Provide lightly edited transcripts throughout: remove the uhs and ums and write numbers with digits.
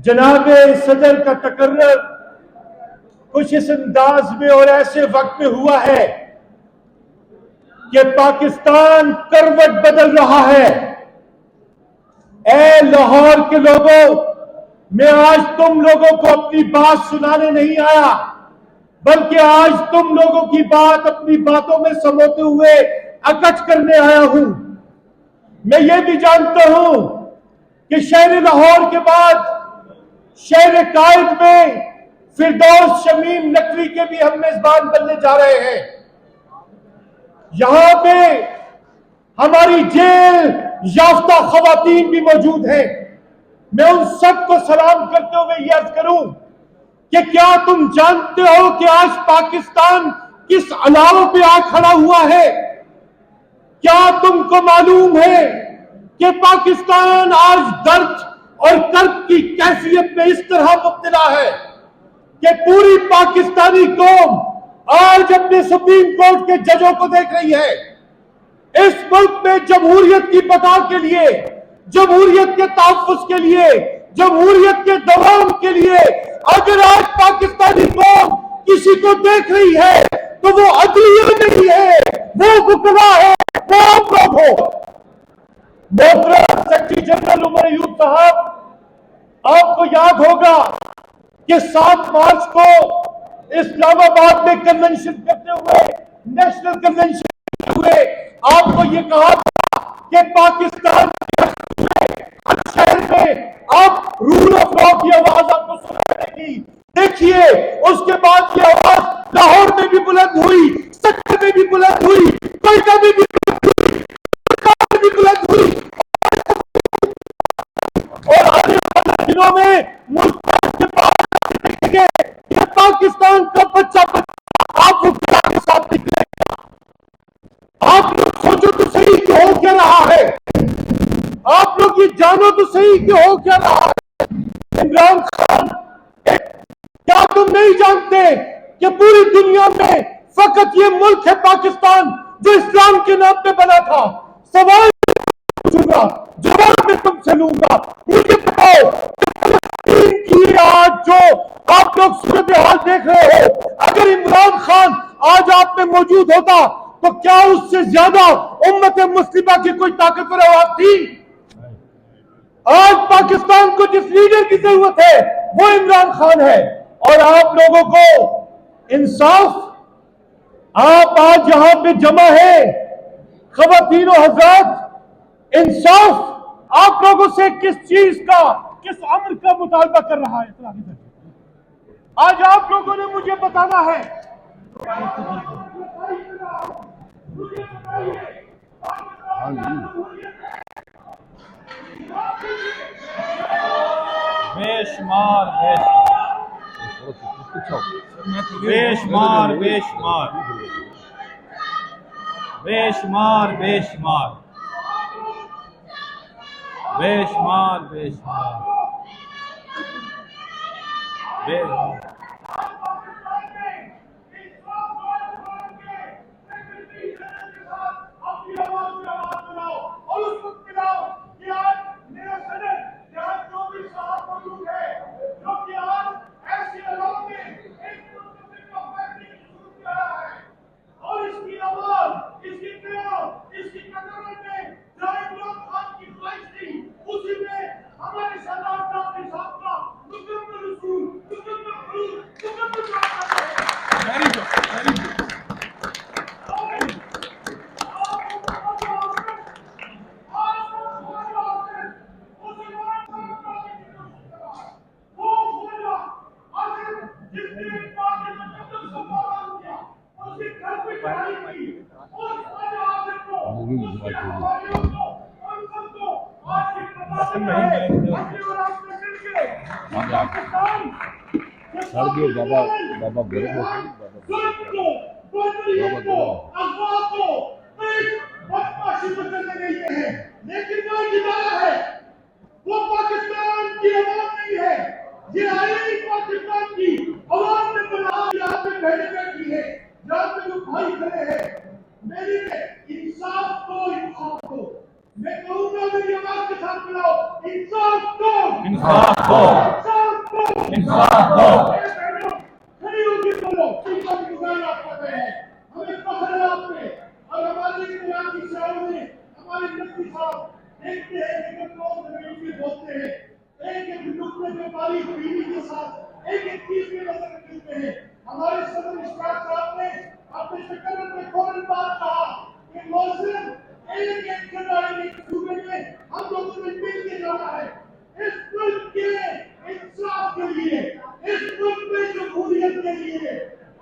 जनाब सदर का तकर्रर कुछ इस अंदाज में और ऐसे वक्त में हुआ है कि पाकिस्तान करवट बदल रहा है। ए लाहौर के लोगों, मैं आज तुम लोगों को अपनी बात सुनाने नहीं आया, बल्कि आज तुम लोगों की बात अपनी बातों में समोते हुए अकट करने आया हूं। मैं ये भी जानता हूं कि शहर लाहौर के बाद शहर कायद में फिरदौस शमीम नकवी के भी हम मेजबान बनने जा रहे हैं। यहां पे हमारी जेल याफ्ता खवातीन भी मौजूद हैं। मैं उन सबको सलाम करते हुए ये अर्ज करूं कि क्या तुम जानते हो कि आज पाकिस्तान किस अलाव पे आ खड़ा हुआ है? क्या तुमको मालूम है कि पाकिस्तान आज दर्द और कर्ब की कैफियत में इस तरह मुब्तला है कि पूरी पाकिस्तानी कौम आज अपने सुप्रीम कोर्ट के जजों को देख रही है। इस मुल्क में जमहूरियत की बका के लिए, जमहूरियत के तहफ्फुज़ के लिए, जमहूरियत के दवाम के लिए अगर आज पाकिस्तानी कौम किसी को देख रही है तो वो अदलिया नहीं है, वो वुकला है, वो आप लोग हो। मोहतरम सेक्रेटरी जनरल उमर अयूब साहब, आपको याद होगा कि 7 मार्च को इस्लामाबाद में कन्वेंशन करते हुए, नेशनल कन्वेंशन करते हुए आपको ये कहा था कि पाकिस्तान शहर में आप रूल ऑफ लॉ की आवाज आपको सुनाई देगी। देखिए, उसके बाद ये आवाज लाहौर में भी बुलंद हुई, सक्कर में भी बुलंद हुई, कोयटा में भी बुलंद हुई और आने वाले दिनों में मुल्क के पाकिस्तान का बच्चा आप के साथ निकलेगा। आप लोग सोचो तो सही कि हो क्या रहा है, आप लोग ये जानो तो सही कि हो क्या रहा है। इमरान खान, क्या तुम नहीं जानते कि पूरी दुनिया में फकत ये मुल्क है पाकिस्तान जो इस्लाम के नाम पे बना था? सवाल पूछूंगा, जवाब मैं तुमसे लूंगा। मुझे बताओ की आज जो आप लोग सूरत हाल देख रहे हो, अगर इमरान खान आज आप में मौजूद होता तो क्या उससे ज्यादा उम्मत मुस्लिमा की कोई ताकतवर आवाज थी? आज पाकिस्तान को जिस लीडर की जरूरत है वो इमरान खान है। और आप लोगों को इंसाफ, आप आज यहां पे जमा है खवातीनों हज़रात, इंसाफ आप लोगों से किस चीज का, किस अमर का मुतालबा कर रहा है? आज आप लोगों ने मुझे बताना है। बेशुमार बेशुमार बेशुमार बेशुमार बेशुमार बेशुमार बेशुमार बेशुमार बाबा बाबा गोरे लेकिन वो पाकिस्तान की आवाज नहीं है, ये आई पाकिस्तान की आवाज में बना। यहाँ पे बहने बैठी है, यहाँ पे जो भाई खड़े हैं, मेरी इंसाफ दो, इंसाफ दो। मैं कहूँगा मेरी आवाज के साथ मिलाओ, इंसाफ दो, इंसाफ दो। इंसाफ दो। खड़ी होकर बोलो, इनका गुजारा आप कर रहे हैं, हमें फख्र है आप पे। और हमारी इख्तियार की शान में हमारे नबी साहब देखते हैं कि जब लोग जमीन पे बोलते हैं, एक एक नुक्ते पे बारीक बीवी के साथ एक एक चीज पे नजर रखते हैं। हमारे सदर इश्तियाक साहब ने अपने शक्ल में फौरन बात कहा कि मौसम एक एक जगह एक सूबे में हम लोगों ने मिल के जाना है, इस मुल्क के इंसाफ के लिए, इस मुल्क में जमहूरियत के लिए।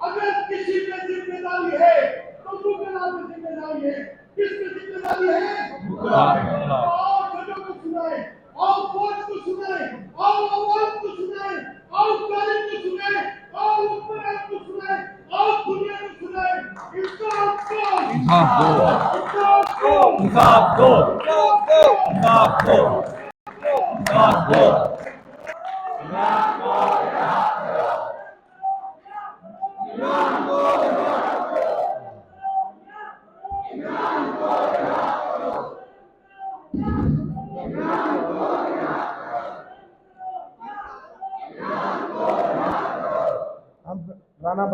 अगर किसी पे जिम्मेदारी है तो मुकला में जिम्मेदारी है। किस पे जिम्मेदारी है? आओ जजों को सुनाए, आओ कोर्ट को सुनाए, आओ अवाम को सुनाए, आओ कालिम को सुनाए, आओ हुक्मरान को सुनाए, आओ दुनिया को सुनाए। इंसाफ दो, इंसाफ दो। इंसाफ दो, इंसाफ दो। इंसाफ दो। इंसाफ दो। राणा